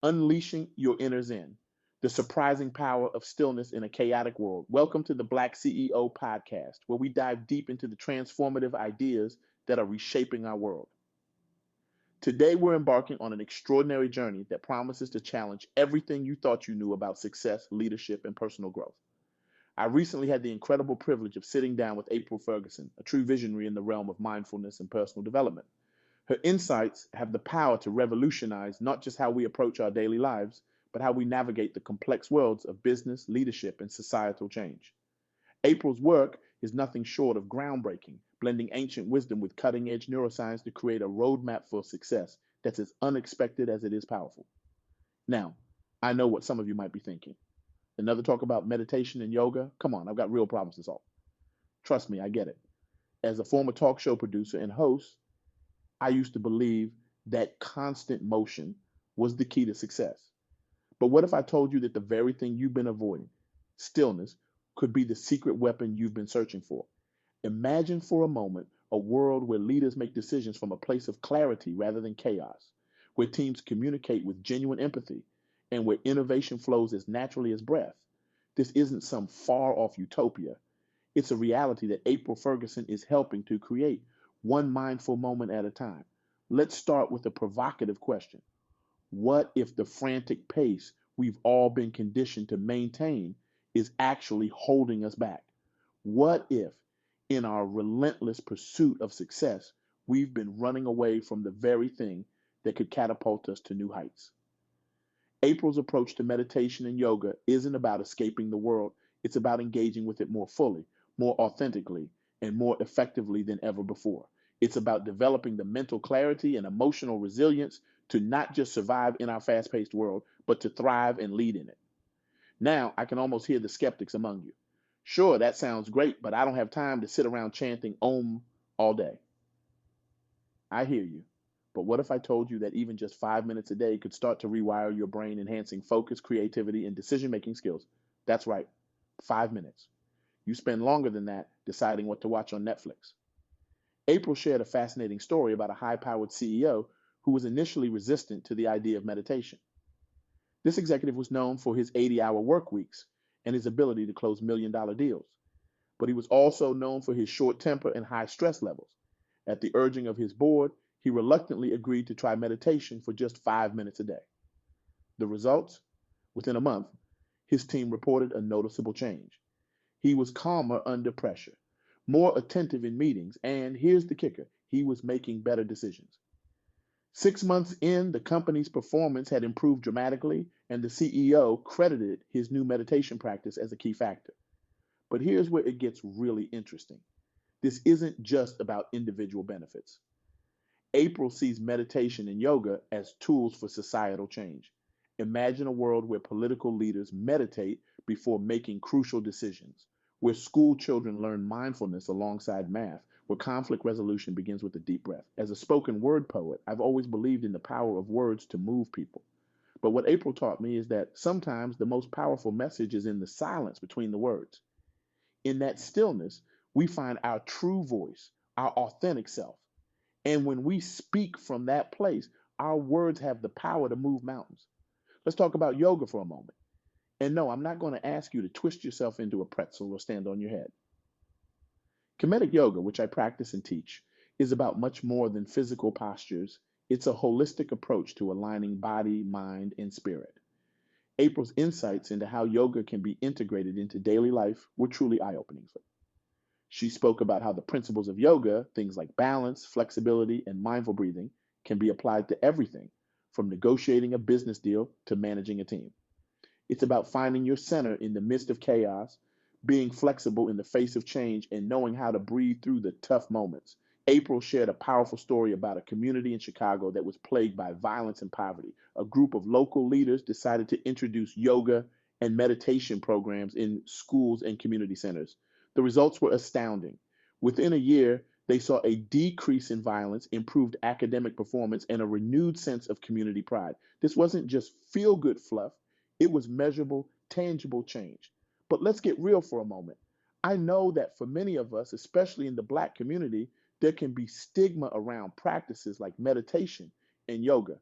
Unleashing your inner zen, the surprising power of stillness in a chaotic world. Welcome to the Black CEO Podcast, where we dive deep into the transformative ideas that are reshaping our world. Today, we're embarking on an extraordinary journey that promises to challenge everything you thought you knew about success, leadership, and personal growth. I recently had the incredible privilege of sitting down with April Ferguson, a true visionary in the realm of mindfulness and personal development. Her insights have the power to revolutionize not just how we approach our daily lives, but how we navigate the complex worlds of business, leadership, and societal change. April's work is nothing short of groundbreaking, blending ancient wisdom with cutting edge neuroscience to create a roadmap for success that's as unexpected as it is powerful. Now, I know what some of you might be thinking. Another talk about meditation and yoga? Come on, I've got real problems to solve. Trust me, I get it. As a former talk show producer and host, I used to believe that constant motion was the key to success. But what if I told you that the very thing you've been avoiding, stillness, could be the secret weapon you've been searching for? Imagine for a moment a world where leaders make decisions from a place of clarity rather than chaos, where teams communicate with genuine empathy, and where innovation flows as naturally as breath. This isn't some far off utopia. It's a reality that April Ferguson is helping to create, one mindful moment at a time. Let's start with a provocative question. What if the frantic pace we've all been conditioned to maintain is actually holding us back? What if, in our relentless pursuit of success, we've been running away from the very thing that could catapult us to new heights? April's approach to meditation and yoga isn't about escaping the world, it's about engaging with it more fully, more authentically, and more effectively than ever before. It's about developing the mental clarity and emotional resilience to not just survive in our fast paced world, but to thrive and lead in it. Now, I can almost hear the skeptics among you. Sure, that sounds great, but I don't have time to sit around chanting Om all day. I hear you. But what if I told you that even just 5 minutes a day could start to rewire your brain, enhancing focus, creativity, and decision making skills? That's right, 5 minutes. You spend longer than that deciding what to watch on Netflix. April shared a fascinating story about a high powered CEO who was initially resistant to the idea of meditation. This executive was known for his 80-hour work weeks and his ability to close $1 million deals. But he was also known for his short temper and high stress levels. At the urging of his board, he reluctantly agreed to try meditation for just 5 minutes a day. The results? Within a month, his team reported a noticeable change. He was calmer under pressure, more attentive in meetings, and here's the kicker, he was making better decisions. 6 months in, the company's performance had improved dramatically, and the CEO credited his new meditation practice as a key factor. But here's where it gets really interesting. This isn't just about individual benefits. April sees meditation and yoga as tools for societal change. Imagine a world where political leaders meditate before making crucial decisions, where school children learn mindfulness alongside math, where conflict resolution begins with a deep breath. As a spoken word poet, I've always believed in the power of words to move people. But what April taught me is that sometimes the most powerful message is in the silence between the words. In that stillness, we find our true voice, our authentic self. And when we speak from that place, our words have the power to move mountains. Let's talk about yoga for a moment. And no, I'm not going to ask you to twist yourself into a pretzel or stand on your head. Comedic yoga, which I practice and teach, is about much more than physical postures. It's a holistic approach to aligning body, mind, and spirit. April's insights into how yoga can be integrated into daily life were truly eye opening. She spoke about how the principles of yoga, things like balance, flexibility, and mindful breathing, can be applied to everything from negotiating a business deal to managing a team. It's about finding your center in the midst of chaos, being flexible in the face of change, and knowing how to breathe through the tough moments. April shared a powerful story about a community in Chicago that was plagued by violence and poverty. A group of local leaders decided to introduce yoga and meditation programs in schools and community centers. The results were astounding. Within a year, they saw a decrease in violence, improved academic performance, and a renewed sense of community pride. This wasn't just feel good fluff, it was measurable, tangible change. But let's get real for a moment. I know that for many of us, especially in the Black community, there can be stigma around practices like meditation and yoga.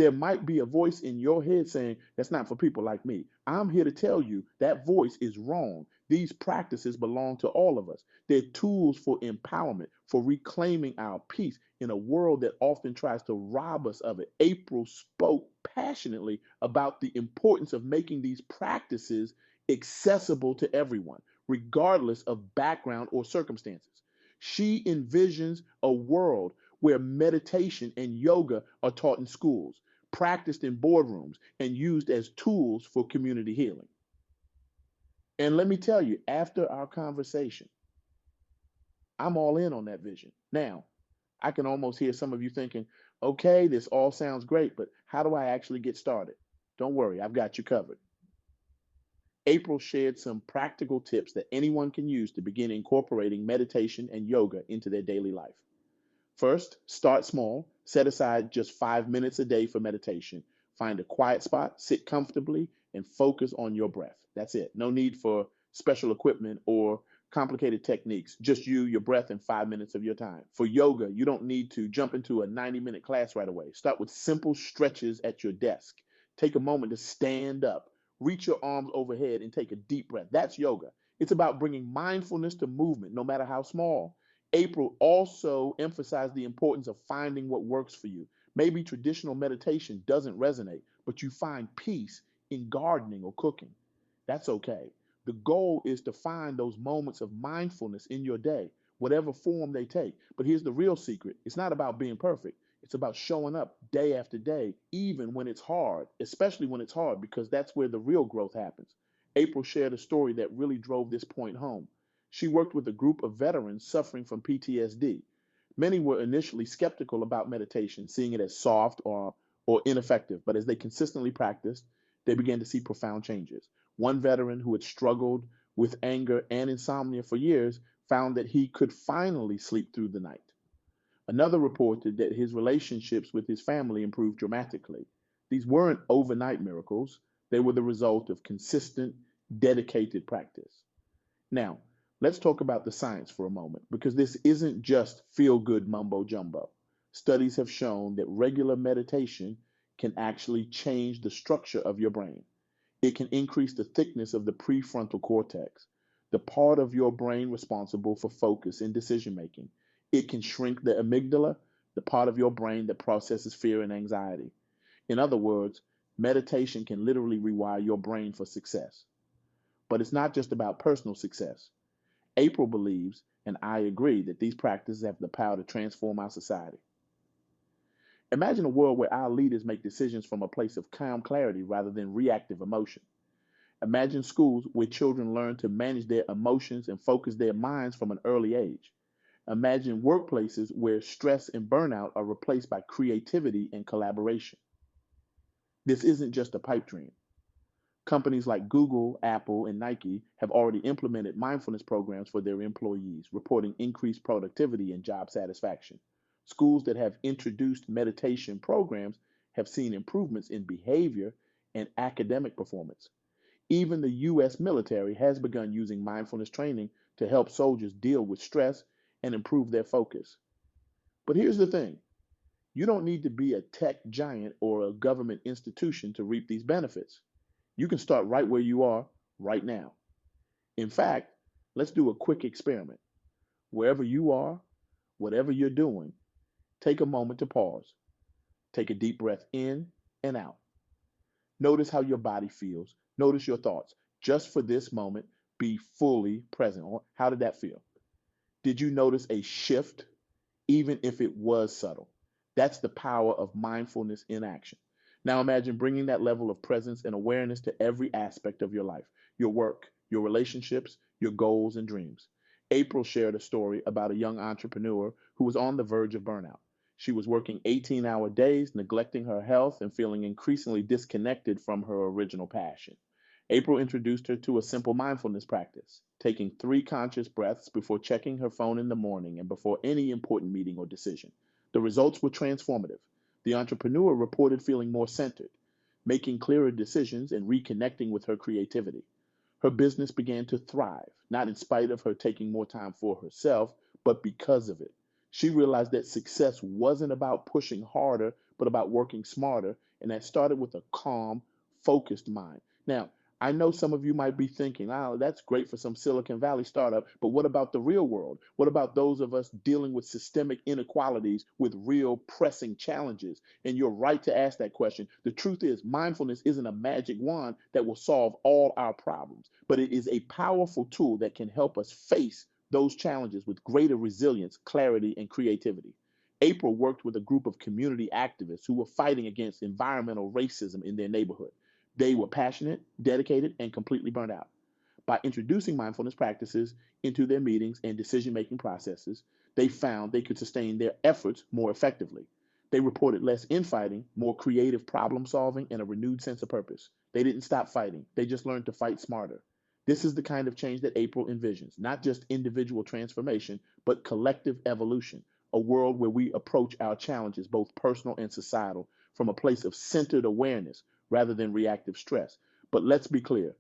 There might be a voice in your head saying, that's not for people like me. I'm here to tell you that voice is wrong. These practices belong to all of us. They're tools for empowerment, for reclaiming our peace in a world that often tries to rob us of it. April spoke passionately about the importance of making these practices accessible to everyone, regardless of background or circumstances. She envisions a world where meditation and yoga are taught in schools, practiced in boardrooms, and used as tools for community healing. And let me tell you, after our conversation, I'm all in on that vision. Now, I can almost hear some of you thinking, okay, this all sounds great, but how do I actually get started? Don't worry, I've got you covered. April shared some practical tips that anyone can use to begin incorporating meditation and yoga into their daily life. First, start small. Set aside just 5 minutes a day for meditation. Find a quiet spot, sit comfortably, and focus on your breath. That's it. No need for special equipment or complicated techniques. Just you, your breath, and 5 minutes of your time. For yoga, you don't need to jump into a 90-minute class right away. Start with simple stretches at your desk. Take a moment to stand up, reach your arms overhead, and take a deep breath. That's yoga. It's about bringing mindfulness to movement, no matter how small. April also emphasized the importance of finding what works for you. Maybe traditional meditation doesn't resonate, but you find peace in gardening or cooking. That's okay. The goal is to find those moments of mindfulness in your day, whatever form they take. But here's the real secret. It's not about being perfect. It's about showing up day after day, even when it's hard, especially when it's hard, because that's where the real growth happens. April shared a story that really drove this point home. She worked with a group of veterans suffering from PTSD. Many were initially skeptical about meditation, seeing it as soft or ineffective, but as they consistently practiced, they began to see profound changes. One veteran who had struggled with anger and insomnia for years found that he could finally sleep through the night. Another reported that his relationships with his family improved dramatically. These weren't overnight miracles, they were the result of consistent, dedicated practice. Now, let's talk about the science for a moment, because this isn't just feel good mumbo jumbo. Studies have shown that regular meditation can actually change the structure of your brain. It can increase the thickness of the prefrontal cortex, the part of your brain responsible for focus and decision making. It can shrink the amygdala, the part of your brain that processes fear and anxiety. In other words, meditation can literally rewire your brain for success. But it's not just about personal success. April believes, and I agree, that these practices have the power to transform our society. Imagine a world where our leaders make decisions from a place of calm clarity rather than reactive emotion. Imagine schools where children learn to manage their emotions and focus their minds from an early age. Imagine workplaces where stress and burnout are replaced by creativity and collaboration. This isn't just a pipe dream. Companies like Google, Apple, and Nike have already implemented mindfulness programs for their employees, reporting increased productivity and job satisfaction. Schools that have introduced meditation programs have seen improvements in behavior and academic performance. Even the U.S. military has begun using mindfulness training to help soldiers deal with stress and improve their focus. But here's the thing. You don't need to be a tech giant or a government institution to reap these benefits. You can start right where you are right now. In fact, let's do a quick experiment. Wherever you are, whatever you're doing, take a moment to pause. Take a deep breath in and out. Notice how your body feels. Notice your thoughts. Just for this moment, be fully present. How did that feel? Did you notice a shift, even if it was subtle? That's the power of mindfulness in action. Now imagine bringing that level of presence and awareness to every aspect of your life, your work, your relationships, your goals and dreams. April shared a story about a young entrepreneur who was on the verge of burnout. She was working 18-hour days, neglecting her health, and feeling increasingly disconnected from her original passion. April introduced her to a simple mindfulness practice, taking 3 conscious breaths before checking her phone in the morning and before any important meeting or decision. The results were transformative. The entrepreneur reported feeling more centered, making clearer decisions and reconnecting with her creativity. Her business began to thrive, not in spite of her taking more time for herself, but because of it. She realized that success wasn't about pushing harder, but about working smarter, And that started with a calm, focused mind. Now, I know some of you might be thinking, oh, that's great for some Silicon Valley startup, but what about the real world? What about those of us dealing with systemic inequalities with real pressing challenges? And you're right to ask that question. The truth is, mindfulness isn't a magic wand that will solve all our problems, but it is a powerful tool that can help us face those challenges with greater resilience, clarity, and creativity. April worked with a group of community activists who were fighting against environmental racism in their neighborhood. They were passionate, dedicated, and completely burned out. By introducing mindfulness practices into their meetings and decision making processes, they found they could sustain their efforts more effectively. They reported less infighting, more creative problem solving, and a renewed sense of purpose. They didn't stop fighting, they just learned to fight smarter. This is the kind of change that April envisions, not just individual transformation, but collective evolution, a world where we approach our challenges, both personal and societal, from a place of centered awareness rather than reactive stress. But let's be clear,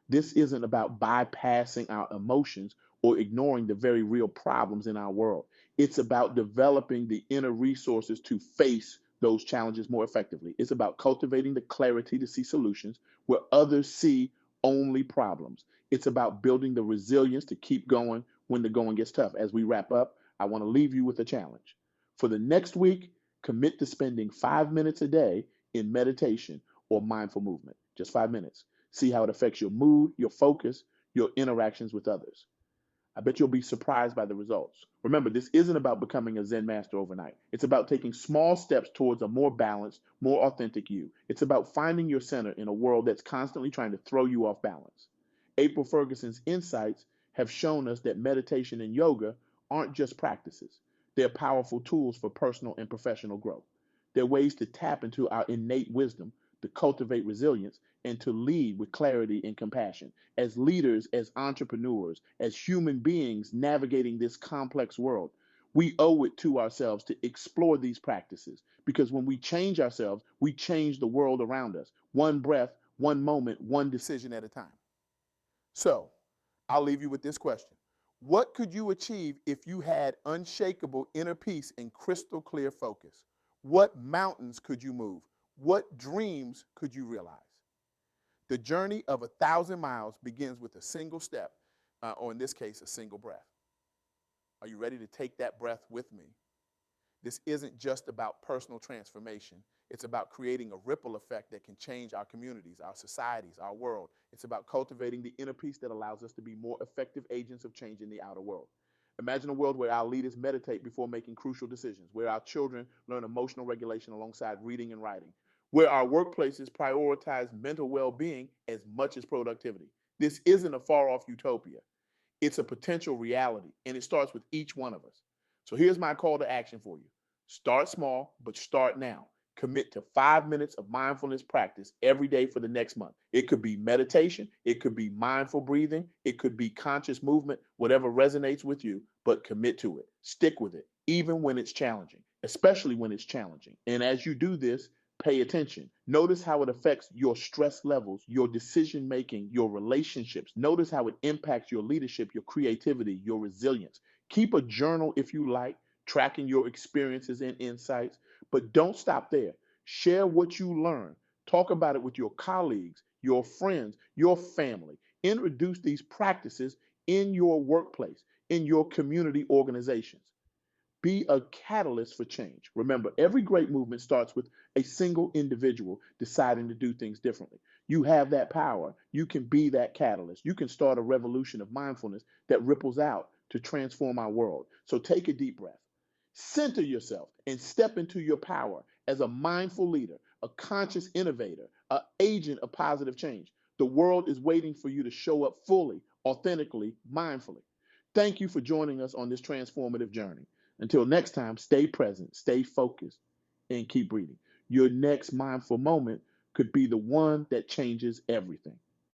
this isn't about bypassing our emotions or ignoring the very real problems in our world. It's about developing the inner resources to face those challenges more effectively. It's about cultivating the clarity to see solutions where others see only problems. It's about building the resilience to keep going when the going gets tough. As we wrap up, I want to leave you with a challenge. For the next week, commit to spending 5 minutes a day in meditation or mindful movement. Just 5 minutes. See how it affects your mood, your focus, your interactions with others. I bet you'll be surprised by the results. Remember, this isn't about becoming a Zen master overnight. It's about taking small steps towards a more balanced, more authentic you. It's about finding your center in a world that's constantly trying to throw you off balance. April Ferguson's insights have shown us that meditation and yoga aren't just practices. They're powerful tools for personal and professional growth. They're ways to tap into our innate wisdom, to cultivate resilience, and to lead with clarity and compassion. As leaders, as entrepreneurs, as human beings navigating this complex world, we owe it to ourselves to explore these practices because when we change ourselves, we change the world around us. One breath, one moment, one decision at a time. So, I'll leave you with this question. What could you achieve if you had unshakable inner peace and crystal clear focus? What mountains could you move? What dreams could you realize? The journey of 1,000 miles begins with a single step, or in this case, a single breath. Are you ready to take that breath with me? This isn't just about personal transformation. It's about creating a ripple effect that can change our communities, our societies, our world. It's about cultivating the inner peace that allows us to be more effective agents of change in the outer world. Imagine a world where our leaders meditate before making crucial decisions, where our children learn emotional regulation alongside reading and writing, where our workplaces prioritize mental well-being as much as productivity. This isn't a far-off utopia. It's a potential reality, and it starts with each one of us. So here's my call to action for you. Start small, but start now. Commit to 5 minutes of mindfulness practice every day for the next month. It could be meditation, it could be mindful breathing, it could be conscious movement, whatever resonates with you, but commit to it. Stick with it, even when it's challenging, especially when it's challenging. And as you do this, pay attention. Notice how it affects your stress levels, your decision making, your relationships. Notice how it impacts your leadership, your creativity, your resilience. Keep a journal if you like, tracking your experiences and insights, but don't stop there. Share what you learn. Talk about it with your colleagues, your friends, your family. Introduce these practices in your workplace, in your community organizations. Be a catalyst for change. Remember, every great movement starts with a single individual deciding to do things differently. You have that power. You can be that catalyst. You can start a revolution of mindfulness that ripples out to transform our world. So take a deep breath. Center yourself and step into your power as a mindful leader, a conscious innovator, an agent of positive change. The world is waiting for you to show up fully, authentically, mindfully. Thank you for joining us on this transformative journey. Until next time, stay present, stay focused, and keep breathing. Your next mindful moment could be the one that changes everything.